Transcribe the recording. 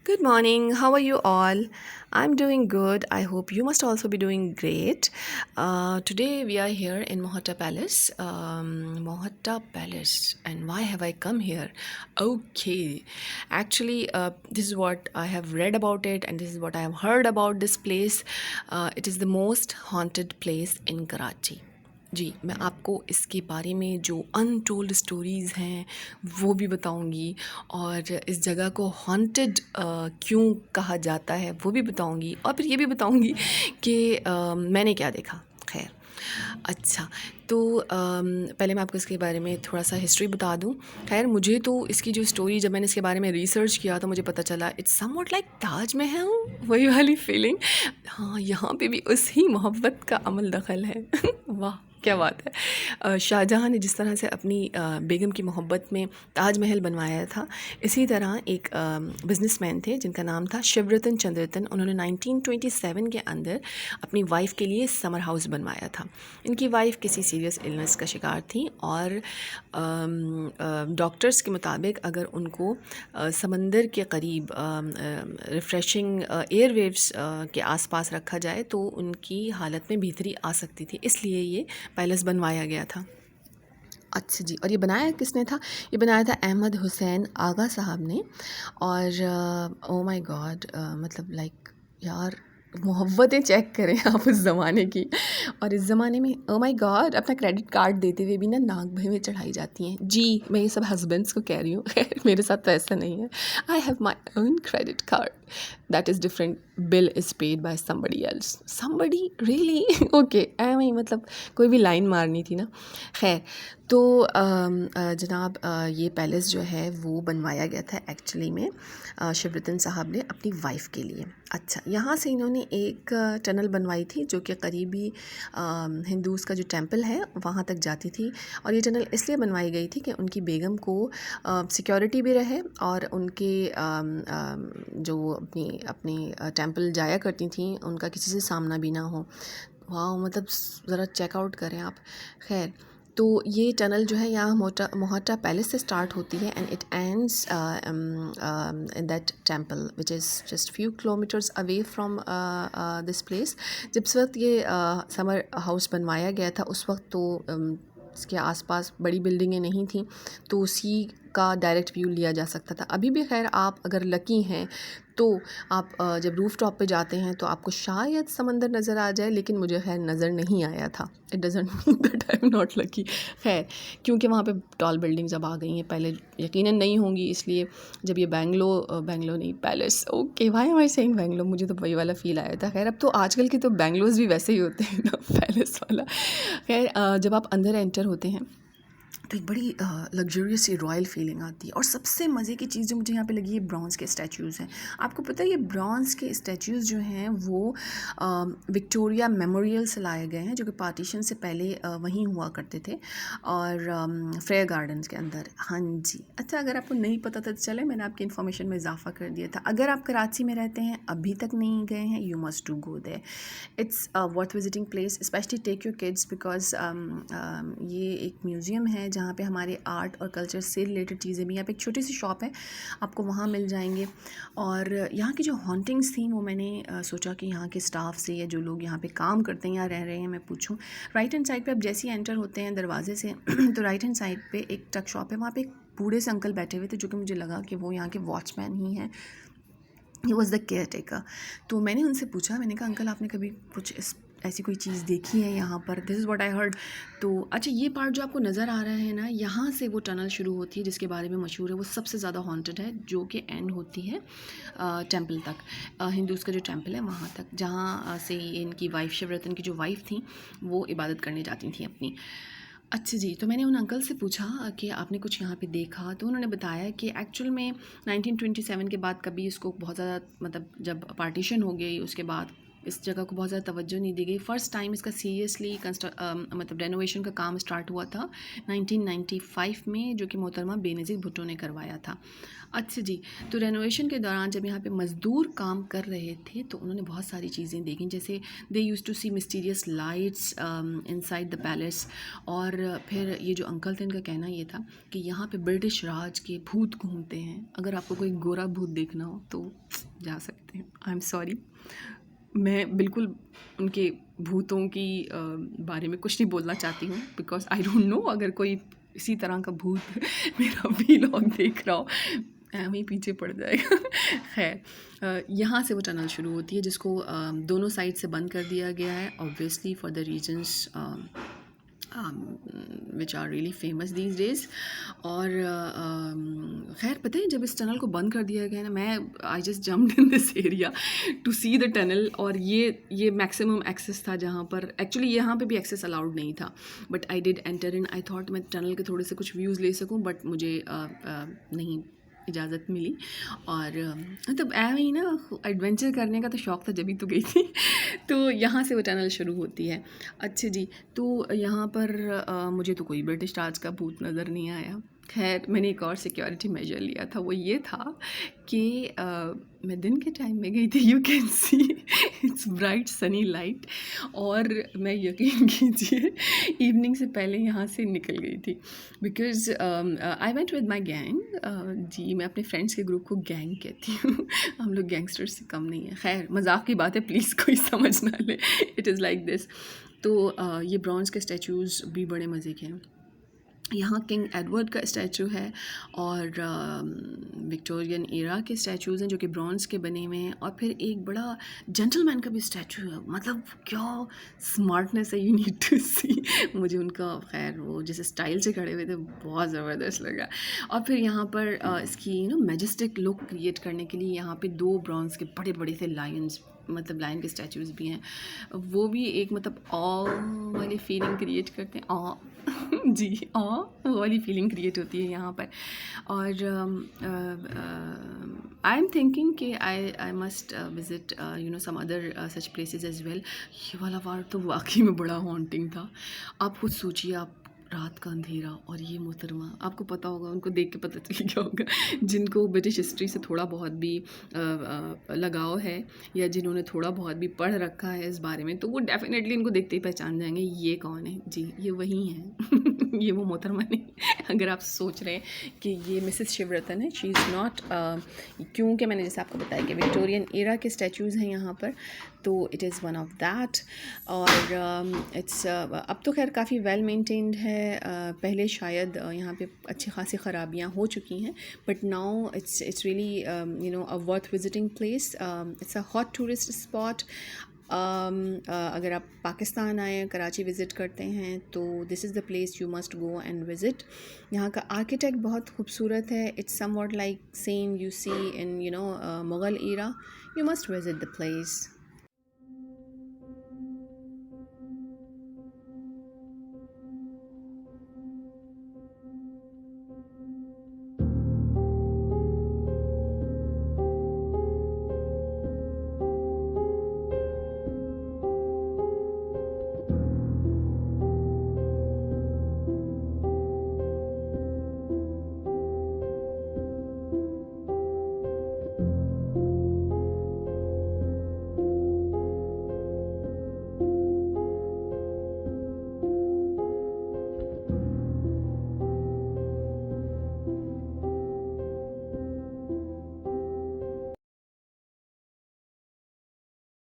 Good morning. How are you all? I'm doing good. I hope you must also be doing great. Today we are here in Mohata Palace. Mohata Palace. And why have I come here? Okay. Actually, this is what I have read about it, and this is what I have heard about this place. It is the most haunted place in Karachi. जी, मैं आपको इसके बारे में जो untold stories हैं वो भी बताऊंगी, और इस जगह को हॉन्टेड क्यों कहा जाता है वो भी बताऊंगी, और फिर ये भी बताऊंगी कि मैंने क्या देखा। खैर, अच्छा, तो पहले मैं आपको इसके बारे में थोड़ा सा हिस्ट्री बता दूं। खैर, मुझे तो इसकी जो स्टोरी, जब मैंने इसके बारे में रिसर्च किया तो मुझे पता चला इट्स समवॉट लाइक ताजमहल, वही वाली फीलिंग। हाँ, यहाँ पे भी उसी मोहब्बत का अमल दखल है। वाह, क्या बात है। शाहजहाँ ने जिस तरह से अपनी बेगम की मोहब्बत में ताजमहल बनवाया था, इसी तरह एक बिजनेसमैन थे जिनका नाम था शिवरतन चंद्ररतन। उन्होंने 1927 के अंदर अपनी वाइफ के लिए समर हाउस बनवाया था। इनकी वाइफ किसी सीरियस इलनेस का शिकार थी, और डॉक्टर्स के मुताबिक अगर उनको समंदर के करीब रिफ़्रेशिंग एयर वेव्स के आसपास रखा जाए तो उनकी हालत में बेहतरी आ सकती थी, इसलिए ये पैलेस बनवाया गया था। अच्छा जी, और ये बनाया किसने था? ये बनाया था अहमद हुसैन आगा साहब ने। और ओ माय गॉड, मतलब लाइक यार, मोहब्बतें चेक करें आप उस ज़माने की। और इस ज़माने में ओ माय गॉड, अपना क्रेडिट कार्ड देते हुए भी ना नाक भर में चढ़ाई जाती हैं। जी, मैं ये सब हस्बैंड्स को कह रही हूँ। खैर, मेरे साथ तो ऐसा नहीं है। I have my own credit card, that is different, bill is paid by somebody else. Somebody really? Okay, ऐਵੇਂ ही, मतलब कोई भी लाइन मारनी थी ना। खैर, तो जनाब, ये पैलेस जो है वो बनवाया गया था एक्चुअली में शिवरतन साहब ने अपनी वाइफ़ के लिए। अच्छा, यहाँ से इन्होंने एक टनल बनवाई थी जो कि करीबी हिंदूज़ का जो टेंपल है वहाँ तक जाती थी। और ये टनल इसलिए बनवाई गई थी कि उनकी बेगम को सिक्योरिटी भी रहे, और उनके जो अपनी अपनी टेंपल जाया करती थी उनका किसी से सामना भी ना हो। वाह, मतलब ज़रा चेकआउट करें आप। खैर, तो ये टनल जो है यहाँ मोहटा पैलेस से स्टार्ट होती है, and it ends in that temple which is just few kilometres away from this place. जब उस वक्त ये समर हाउस बनवाया गया था, उस वक्त तो इसके आसपास बड़ी बिल्डिंगें नहीं थी, तो उसी का डायरेक्ट व्यू लिया जा सकता था। अभी भी खैर, आप अगर लकी हैं तो आप जब रूफ़ टॉप पे जाते हैं तो आपको शायद समंदर नज़र आ जाए, लेकिन मुझे खैर नज़र नहीं आया था। It doesn't mean that I am not lucky. खैर, क्योंकि वहाँ पे टॉल बिल्डिंग्स अब आ गई हैं, पहले यकीनन नहीं होंगी, इसलिए जब ये बेंगलो नहीं, palace, okay, why am I saying bungalow, मुझे तो वही वाला फ़ील आया था। खैर, अब तो आजकल के तो बेंगलोज़ भी वैसे ही होते हैं ना, पैलेस वाला। खैर, जब आप अंदर एंटर होते हैं तो एक बड़ी लग्जरियस सी रॉयल फीलिंग आती है। और सबसे मज़े की चीज़ जो मुझे यहाँ पे लगी, ये ब्रॉन्ज़ के स्टैचूज़ हैं। आपको पता है ये ब्रॉन्ज़ के स्टैचूज़ जो हैं वो विक्टोरिया मेमोरियल से लाए गए हैं, जो कि पार्टीशन से पहले वहीं हुआ करते थे, और फ्रेयर गार्डन्स के अंदर। हाँ जी। अच्छा, अगर आपको नहीं पता था तो चले, मैंने आपकी इन्फॉर्मेशन में इजाफा कर दिया था। अगर आप कराची में रहते हैं, अभी तक नहीं गए हैं, you must to go there. It's worth visiting place, specially take your kids, because ये एक म्यूज़ियम है जहाँ पे हमारे आर्ट और कल्चर से रिलेटेड चीज़ें भी, यहाँ पे एक छोटी सी शॉप है, आपको वहाँ मिल जाएंगे। और यहाँ की जो हॉन्टिंग्स थी वो मैंने सोचा कि यहाँ के स्टाफ से या जो लोग यहाँ पे काम करते हैं या रह रहे हैं मैं पूछूं। राइट हैंड साइड पे आप जैसे ही एंटर होते हैं दरवाजे से तो राइट हैंड साइड पे एक टक शॉप है, वहाँ पे एक बूढ़े से अंकल बैठे हुए थे, जो कि मुझे लगा कि वो यहाँ के वॉचमैन ही हैं। He was the care taker. तो मैंने उनसे पूछा, मैंने कहा अंकल, आपने कभी कुछ ऐसी कोई चीज़ देखी है यहाँ पर? This is what I heard. तो अच्छा, ये पार्ट जो आपको नज़र आ रहा है ना, यहाँ से वो टनल शुरू होती है जिसके बारे में मशहूर है, वो सबसे ज़्यादा हॉन्टेड है, जो कि एंड होती है टेंपल तक, हिंदूज़ का जो टेंपल है वहाँ तक, जहाँ से इनकी वाइफ शिवरतन की जो वाइफ थी वो इबादत करने जाती थी अपनी। अच्छा जी, तो मैंने उन अंकल से पूछा कि आपने कुछ यहाँ पे देखा, तो उन्होंने बताया कि एक्चुअल में 1927 के बाद कभी इसको बहुत ज़्यादा, मतलब जब पार्टीशन हो गई उसके बाद इस जगह को बहुत ज़्यादा तवज्जो नहीं दी गई। फ़र्स्ट टाइम इसका सीरियसली मतलब रेनोवेशन का काम स्टार्ट हुआ था 1995 में, जो कि मोहतरमा बेनज़ीर भुट्टो ने करवाया था। अच्छा जी, तो रेनोवेशन के दौरान जब यहाँ पे मज़दूर काम कर रहे थे तो उन्होंने बहुत सारी चीज़ें देखी, जैसे they used to see mysterious lights inside the palace. और फिर ये जो अंकल थे, इनका कहना ये था कि यहाँ पे ब्रिटिश राज के भूत घूमते हैं। अगर आपको कोई गोरा भूत देखना हो तो जा सकते हैं। आई एम सॉरी, मैं बिल्कुल उनके भूतों की बारे में कुछ नहीं बोलना चाहती हूँ, बिकॉज आई डोंट नो, अगर कोई इसी तरह का भूत मेरा व्लॉग देख रहा हो वहीं पीछे पड़ जाएगा। खैर, यहाँ से वो टनल शुरू होती है, जिसको दोनों साइड से बंद कर दिया गया है, obviously for the reasons which are really famous these days. और खैर पता है, जब इस टनल को बंद कर दिया गया ना, मैं I just jumped in this area to see the tunnel. और ये मैक्सिमम एक्सेस था जहाँ पर एक्चुअली यहाँ पे भी एक्सेस अलाउड नहीं था, but I did enter in. I thought मैं टनल के थोड़े से कुछ व्यूज़ ले सकूँ, बट मुझे नहीं इजाज़त मिली। और मतलब ही ना, एडवेंचर करने का तो शौक़ था, जब ही तो गई थी। तो यहाँ से वो टनल शुरू होती है। अच्छा जी, तो यहाँ पर मुझे तो कोई ब्रिटिश राज का भूत नज़र नहीं आया। खैर, मैंने एक और सिक्योरिटी मेजर लिया था, वो ये था कि मैं दिन के टाइम में गई थी। You can see it's bright sunny light, और मैं यकीन कीजिए इवनिंग से पहले यहाँ से निकल गई थी, because I went with my gang. जी, मैं अपने फ्रेंड्स के ग्रुप को गैंग कहती हूँ। हम लोग गैंगस्टर्स से कम नहीं है। खैर, मजाक की बात है, प्लीज़ कोई समझ ना ले, इट इज़ लाइक दिस। तो ये ब्रॉन्ज़ के स्टैचूज़ भी बड़े मज़े के हैं। यहाँ किंग एडवर्ड का स्टैचू है, और विक्टोरियन एरा के स्टैचूज़ हैं जो कि ब्रॉन्ज़ के बने हुए हैं। और फिर एक बड़ा जेंटलमैन का भी स्टैचू है, मतलब क्या स्मार्टनेस है, यू नीड टू सी। मुझे उनका खैर वो जैसे स्टाइल से खड़े हुए थे, बहुत ज़बरदस्त लगा। और फिर यहाँ पर इसकी मैजेस्टिक लुक क्रिएट करने के लिए यहाँ पे 2 ब्रॉन्ज़ के बड़े बड़े से लायंस, मतलब लायन के स्टैचूज़ भी हैं। वो भी एक मतलब वाली फीलिंग क्रिएट करते हैं, जी, वो वाली फीलिंग क्रिएट होती है यहाँ पर। और आई एम थिंकिंग कि I must visit some other such places as well. ये वाला वार तो वाकई में बड़ा हॉन्टिंग था। आप खुद सोचिए, आप रात का अंधेरा और ये मोहतरमा, आपको पता होगा, उनको देख के पता चल गया होगा, जिनको ब्रिटिश हिस्ट्री से थोड़ा बहुत भी लगाव है, या जिन्होंने थोड़ा बहुत भी पढ़ रखा है इस बारे में, तो वो डेफिनेटली इनको देखते ही पहचान जाएंगे ये कौन है। जी, ये वही हैं। ये वो मोहतरमा नहीं। अगर आप सोच रहे हैं कि ये मिसेस शिवरतन है, शी इज़ नॉट, क्योंकि मैंने जैसे आपको बताया कि विक्टोरियन एरा के स्टैचूज़ हैं यहाँ पर, तो it is one of that. और इट्स अब तो खैर काफ़ी वेल मेंटेन्ड है। पहले शायद यहाँ पे अच्छी खासी ख़राबियाँ हो चुकी हैं, but now it's really a worth visiting place. It's a hot tourist spot. अगर आप पाकिस्तान आए, कराची विज़िट करते हैं, तो this is the place you must go and visit. यहाँ का आर्किटेक्ट बहुत खूबसूरत है। It's somewhat like same you see in Mughal era. You must visit the place.